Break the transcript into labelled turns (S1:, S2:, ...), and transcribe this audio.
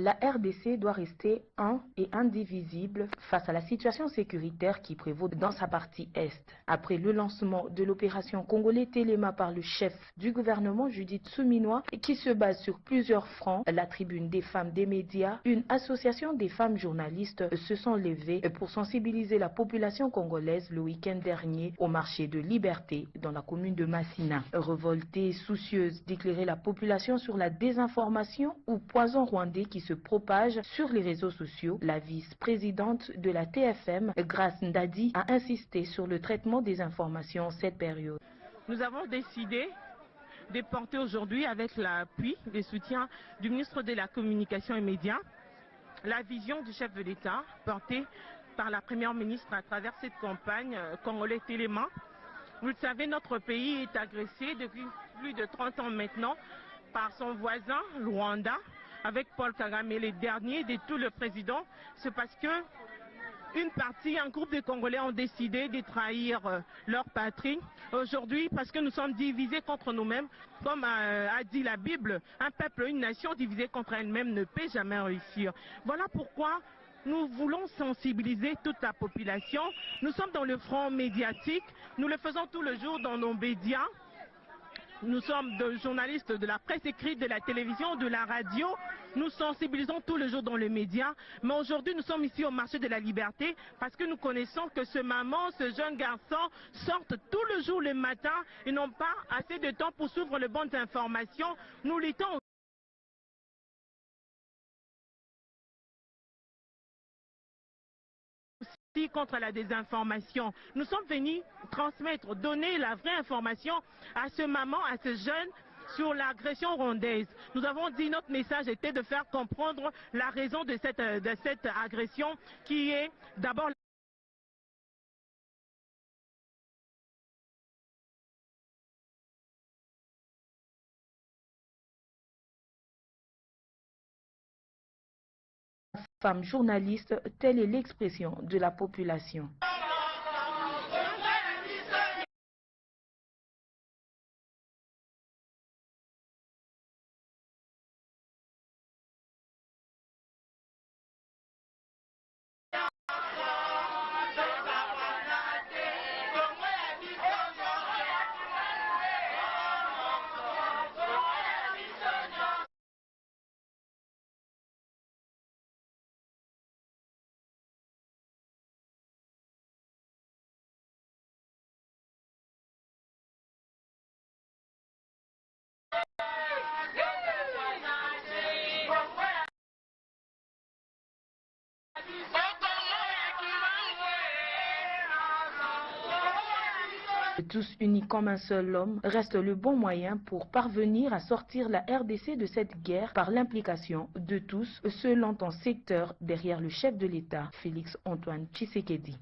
S1: La RDC doit rester un et indivisible face à la situation sécuritaire qui prévaut dans sa partie Est. Après le lancement de l'opération Congolais Téléma par le chef du gouvernement Judith Suminwa, qui se base sur plusieurs fronts, la Tribune des femmes des médias, une association des femmes journalistes se sont levées pour sensibiliser la population congolaise le week-end dernier au marché de Liberté dans la commune de Massina. Révoltée et soucieuse d'éclairer la population sur la désinformation ou poison rwandais qui se propage sur les réseaux sociaux, la vice-présidente de la TFM, Grace Ndadi, a insisté sur le traitement des informations en cette période.
S2: Nous avons décidé de porter aujourd'hui, avec l'appui, le soutien du ministre de la Communication et Médias, la vision du chef de l'État portée par la première ministre à travers cette campagne Congolais Téléma. Vous le savez, notre pays est agressé depuis plus de 30 ans maintenant par son voisin, le Rwanda, avec Paul Kagame. Et les derniers de tout le président, c'est parce que un groupe de Congolais ont décidé de trahir leur patrie. Aujourd'hui, parce que nous sommes divisés contre nous-mêmes, comme a dit la Bible, un peuple, une nation divisée contre elle-même ne peut jamais réussir. Voilà pourquoi nous voulons sensibiliser toute la population. Nous sommes dans le front médiatique, nous le faisons tout le jour dans nos médias. Nous sommes des journalistes de la presse écrite, de la télévision, de la radio. Nous sensibilisons tout le jour dans les médias. Mais aujourd'hui, nous sommes ici au marché de la Liberté parce que nous connaissons que ce maman, ce jeune garçon sortent tout le jour le matin. Ils n'ont pas assez de temps pour suivre les bonnes informations. Nous luttons contre la désinformation. Nous sommes venus transmettre, donner la vraie information à ce maman, à ce jeune sur l'agression rwandaise. Nous avons dit notre message était de faire comprendre la raison de cette agression qui est d'abord
S1: Femme journaliste, telle est l'expression de la population. Tous unis comme un seul homme reste le bon moyen pour parvenir à sortir la RDC de cette guerre par l'implication de tous, selon un secteur derrière le chef de l'État, Félix Antoine Tshisekedi.